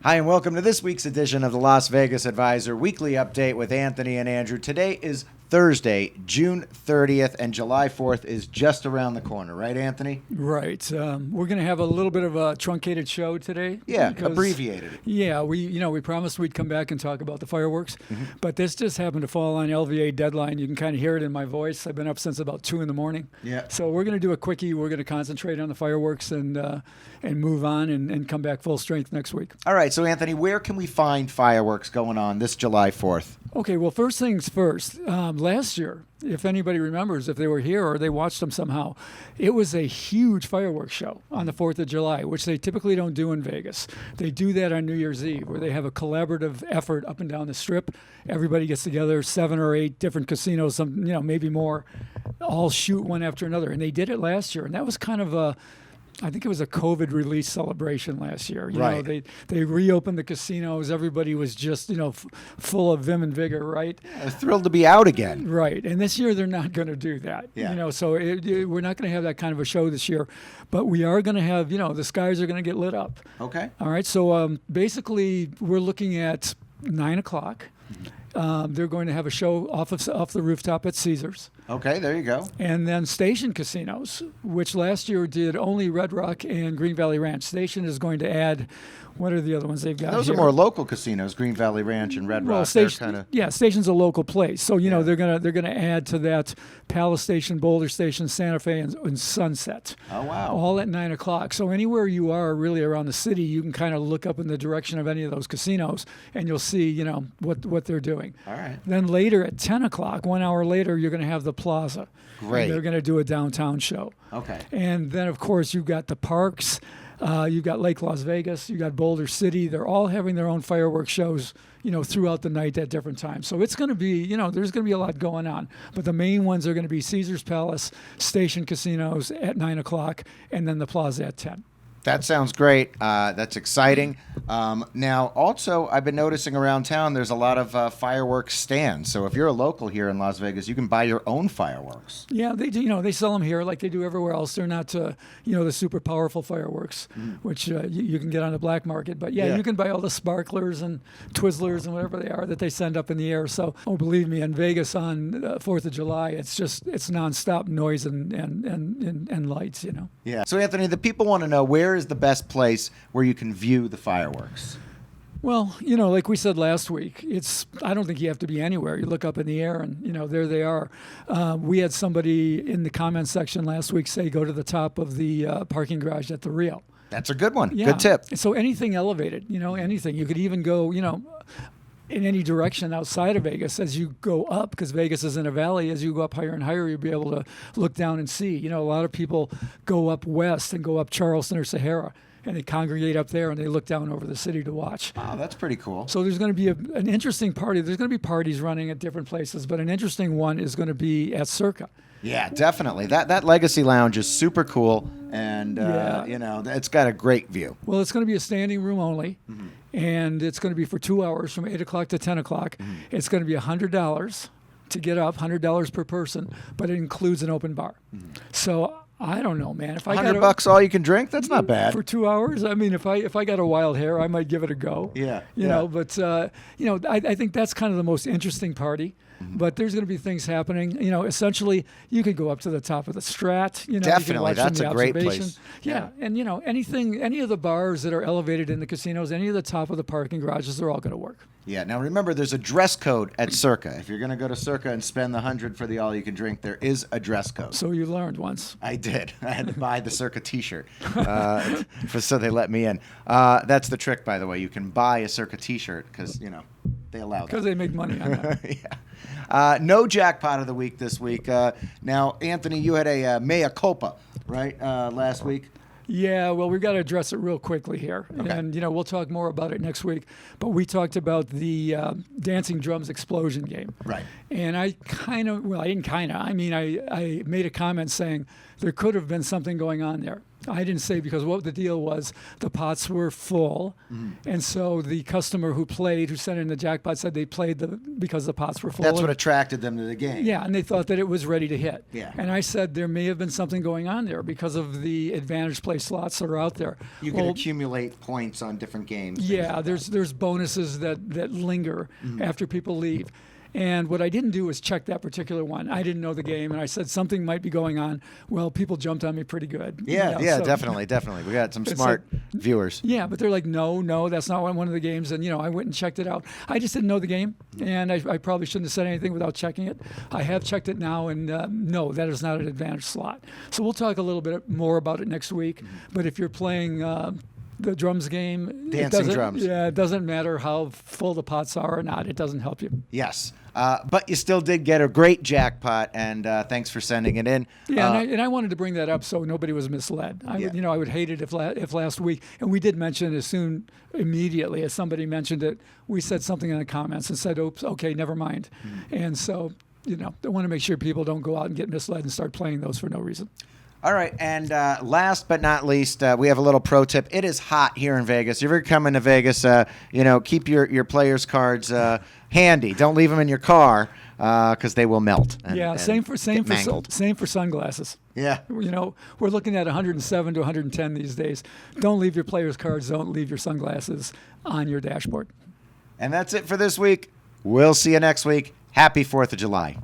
Hi, and welcome to this week's edition of the Las Vegas Advisor Weekly Update with Anthony and Andrew. Today is Thursday, June 30th, and July 4th is just around the corner, right, Anthony? Right. We're going to have a little bit of a truncated show today. Yeah, abbreviated. Yeah, we promised we'd come back and talk about the fireworks, but this just happened to fall on LVA deadline. You can kind of hear it in my voice. I've been up since about 2 in the morning. Yeah. So we're going to do a quickie. We're going to concentrate on the fireworks and move on and come back full strength next week. All right, so Anthony, where can we find fireworks going on this July 4th? Okay, well, first things first. Last year, if anybody remembers, if they were here or they watched them somehow, it was a huge fireworks show on the 4th of July, which they typically don't do in Vegas. They do that on New Year's Eve, where they have a collaborative effort up and down the Strip. Everybody gets together, 7 or 8 different casinos, some maybe more, all shoot one after another. And they did it last year, and that was kind of I think it was a COVID release celebration last year. You know, they reopened the casinos. Everybody was just, full of vim and vigor, right? Yeah, thrilled to be out again. Right. And this year they're not going to do that. Yeah. So we're not going to have that kind of a show this year. But we are going to have, the skies are going to get lit up. Okay. All right. So basically we're looking at 9 o'clock. They're going to have a show off the rooftop at Caesars. Okay, there you go. And then Station Casinos, which last year did only Red Rock and Green Valley Ranch. Station is going to add, what are the other ones they've got Those here? are more local casinos, Green Valley Ranch and Red Rock. Station's a local place. So, they're gonna add to that Palace Station, Boulder Station, Santa Fe, and Sunset. Oh, wow. All at 9 o'clock. So anywhere you are really around the city, you can kind of look up in the direction of any of those casinos, and you'll see, what they're doing. All right. Then later at 10 o'clock, 1 hour later, you're going to have the Plaza. Great. And they're going to do a downtown show. Okay. And then, of course, you've got the parks. You've got Lake Las Vegas. You've got Boulder City. They're all having their own fireworks shows, throughout the night at different times. So it's going to be, there's going to be a lot going on. But the main ones are going to be Caesars Palace, Station Casinos at 9 o'clock, and then the Plaza at 10. That sounds great. That's exciting. Now, also, I've been noticing around town there's a lot of fireworks stands. So if you're a local here in Las Vegas, you can buy your own fireworks. Yeah, they do. They sell them here like they do everywhere else. They're not, the super powerful fireworks, which you can get on the black market. But yeah, you can buy all the sparklers and Twizzlers and whatever they are that they send up in the air. So, believe me, in Vegas on 4th of July, it's nonstop noise and lights. Yeah. So Anthony, the people want to know, where is the best place where you can view the fireworks? Well, like we said last week, I don't think you have to be anywhere. You look up in the air and, there they are. We had somebody in the comments section last week say, go to the top of the parking garage at the Rio. That's a good one. Yeah. Good tip. So anything elevated, anything. You could even go, in any direction outside of Vegas as you go up, because Vegas is in a valley. As you go up higher and higher, you'll be able to look down and see. A lot of people go up west and go up Charleston or Sahara, and they congregate up there and they look down over the city to watch. Wow, that's pretty cool. So there's going to be an interesting party. There's going to be parties running at different places, but an interesting one is going to be at Circa. Yeah, definitely. That Legacy Lounge is super cool, and it's got a great view. Well, it's going to be a standing room only, and it's going to be for 2 hours from 8 o'clock to 10 o'clock. It's going to be $100 to get up, $100 per person, but it includes an open bar. So I don't know, man. If I got $100 all you can drink, that's not bad. For 2 hours, I mean, if I got a wild hair, I might give it a go. Yeah. But I think that's kind of the most interesting party. But there's going to be things happening. Essentially, you could go up to the top of the Strat. Definitely, that's a great place. Yeah, and any of the bars that are elevated in the casinos, any of the top of the parking garages, they're all going to work. Yeah. Now remember, there's a dress code at Circa. If you're going to go to Circa and spend the $100 for the all-you-can-drink, there is a dress code. So you learned once. I did. I had to buy the Circa T-shirt, so they let me in. That's the trick, by the way. You can buy a Circa T-shirt because they allow that. Because they make money on that. Yeah. No jackpot of the week this week. Now, Anthony, you had a mea culpa, right, last week? Yeah, well, we've got to address it real quickly here. Okay. And, we'll talk more about it next week. But we talked about the Dancing Drums Explosion game. Right. And I made a comment saying there could have been something going on there. I didn't say because what the deal was, the pots were full, and so the customer who sent in the jackpot said they played because the pots were full. That's what attracted them to the game. Yeah, and they thought that it was ready to hit. Yeah. And I said there may have been something going on there because of the advantage play slots that are out there. You can accumulate points on different games. Yeah, there's bonuses that linger after people leave. And what I didn't do was check that particular one. I didn't know the game, and I said something might be going on. Well, people jumped on me pretty good. Yeah, So- definitely. We got some smart viewers. Yeah, but they're like, no, that's not one of the games. And, I went and checked it out. I just didn't know the game, and I probably shouldn't have said anything without checking it. I have checked it now, and no, that is not an advantage slot. So we'll talk a little bit more about it next week. But if you're playing the drums game, Dancing drums. Yeah, it doesn't matter how full the pots are or not. It doesn't help you. Yes. But you still did get a great jackpot, and thanks for sending it in. Yeah, and I wanted to bring that up so nobody was misled. I would hate it if last week, and we did mention it immediately as somebody mentioned it, we said something in the comments and said, oops, okay, never mind. And so, I want to make sure people don't go out and get misled and start playing those for no reason. All right, and last but not least, we have a little pro tip. It is hot here in Vegas. If you're coming to Vegas, keep your players' cards handy. Don't leave them in your car because they will melt. Same for sunglasses. Yeah. We're looking at 107 to 110 these days. Don't leave your players' cards. Don't leave your sunglasses on your dashboard. And that's it for this week. We'll see you next week. Happy 4th of July.